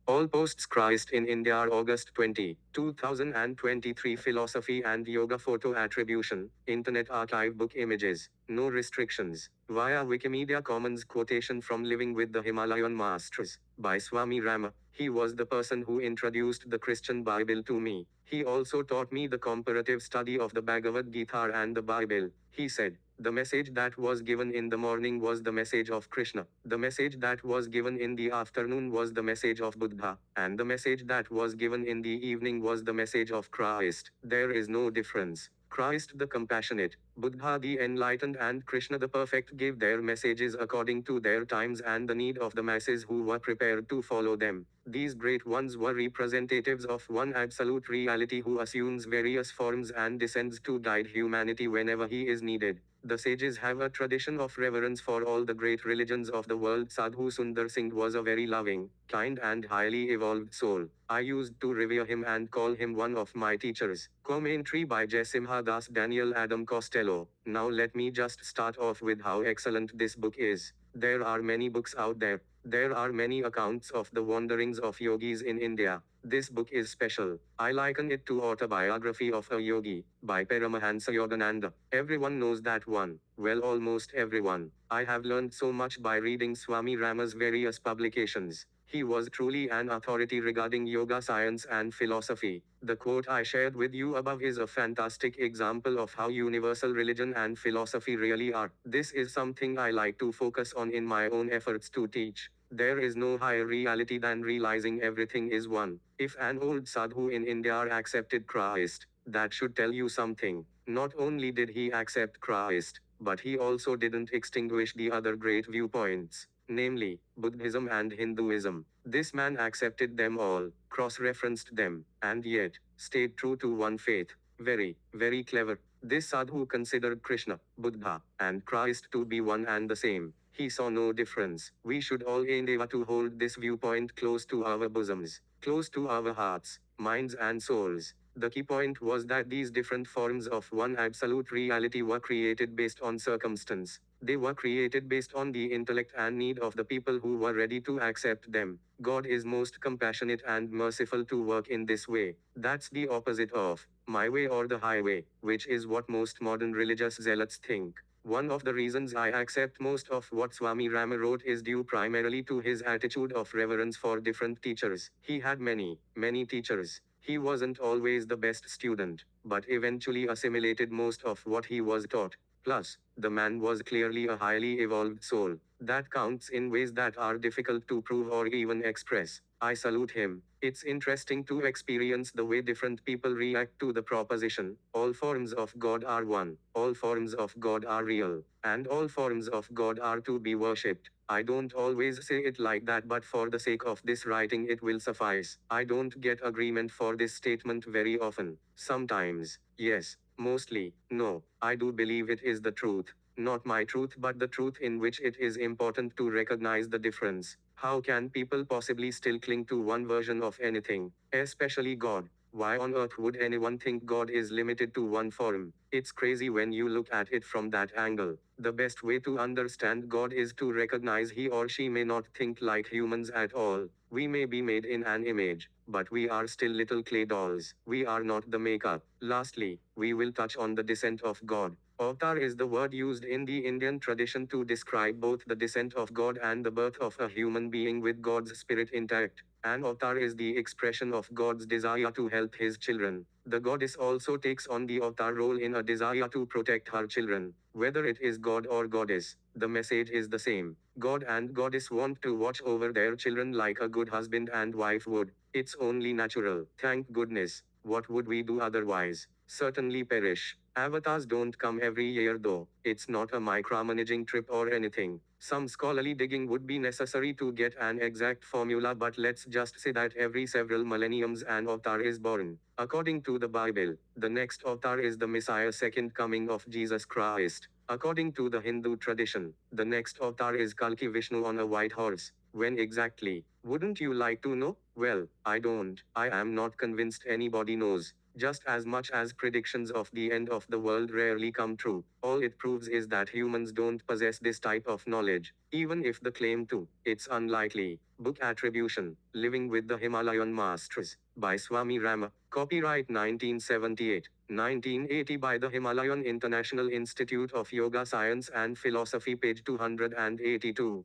All posts Christ in India are August 20, 2023. Philosophy and Yoga photo attribution, Internet archive book images, no restrictions. Via Wikimedia Commons quotation from Living with the Himalayan Masters, by Swami Rama. He was the person who introduced the Christian Bible to me. He also taught me the comparative study of the Bhagavad Gita and the Bible. He said, the message that was given in the morning was the message of Krishna. The message that was given in the afternoon was the message of Buddha. And the message that was given in the evening was the message of Christ. There is no difference. Christ the compassionate, Buddha the enlightened, and Krishna the perfect gave their messages according to their times and the need of the masses who were prepared to follow them. These great ones were representatives of one absolute reality who assumes various forms and descends to guide humanity whenever he is needed. The sages have a tradition of reverence for all the great religions of the world. Sadhu Sundar Singh was a very loving, kind, and highly evolved soul. I used to revere him and call him one of my teachers. Commentary by Jaisimha Das Daniel Adam Costello. Now let me just start off with how excellent this book is. There are many books out there. There are many accounts of the wanderings of yogis in India. This book is special. I liken it to Autobiography of a Yogi by Paramahansa Yogananda. Everyone knows that one. Well, almost everyone. I have learned so much by reading Swami Rama's various publications. He was truly an authority regarding yoga science and philosophy. The quote I shared with you above is a fantastic example of how universal religion and philosophy really are. This is something I like to focus on in my own efforts to teach. There is no higher reality than realizing everything is one. If an old sadhu in India accepted Christ, that should tell you something. Not only did he accept Christ, but he also didn't extinguish the other great viewpoints, namely, Buddhism and Hinduism. This man accepted them all, cross-referenced them, and yet, stayed true to one faith. Very, very clever. This sadhu considered Krishna, Buddha, and Christ to be one and the same. He saw no difference. We should all endeavor to hold this viewpoint close to our bosoms, close to our hearts, minds, and souls. The key point was that these different forms of one absolute reality were created based on circumstance. They were created based on the intellect and need of the people who were ready to accept them. God is most compassionate and merciful to work in this way. That's the opposite of my way or the highway, which is what most modern religious zealots think. One of the reasons I accept most of what Swami Rama wrote is due primarily to his attitude of reverence for different teachers. He had many, many teachers. He wasn't always the best student, but eventually assimilated most of what he was taught. Plus, the man was clearly a highly evolved soul. That counts in ways that are difficult to prove or even express. I salute him. It's interesting to experience the way different people react to the proposition. All forms of God are one. All forms of God are real. And all forms of God are to be worshipped. I don't always say it like that, but for the sake of this writing, it will suffice. I don't get agreement for this statement very often. Sometimes, yes. Mostly, no. I do believe it is the truth. Not my truth, but the truth in which it is important to recognize the difference. How can people possibly still cling to one version of anything, especially God? Why on earth would anyone think God is limited to one form? It's crazy when you look at it from that angle. The best way to understand God is to recognize he or she may not think like humans at all. We may be made in an image, but we are still little clay dolls. We are not the makeup. Lastly, we will touch on the descent of God. Avatar is the word used in the Indian tradition to describe both the descent of God and the birth of a human being with God's spirit intact. An avatar is the expression of God's desire to help his children. The goddess also takes on the avatar role in a desire to protect her children. Whether it is God or goddess, the message is the same. God and goddess want to watch over their children like a good husband and wife would. It's only natural. Thank goodness. What would we do otherwise? Certainly perish. Avatars don't come every year though. It's not a micromanaging trip or anything. Some scholarly digging would be necessary to get an exact formula, but let's just say that every several millenniums an avatar is born. According to the Bible, the next avatar is the Messiah, second coming of Jesus Christ. According to the Hindu tradition, the next avatar is Kalki Vishnu on a white horse. When exactly? Wouldn't you like to know? Well, I don't. I am not convinced anybody knows. Just as much as predictions of the end of the world rarely come true, all it proves is that humans don't possess this type of knowledge, even if they claim to. It's unlikely. Book Attribution: Living with the Himalayan Masters, by Swami Rama. Copyright 1978, 1980 by the Himalayan International Institute of Yoga Science and Philosophy, page 282.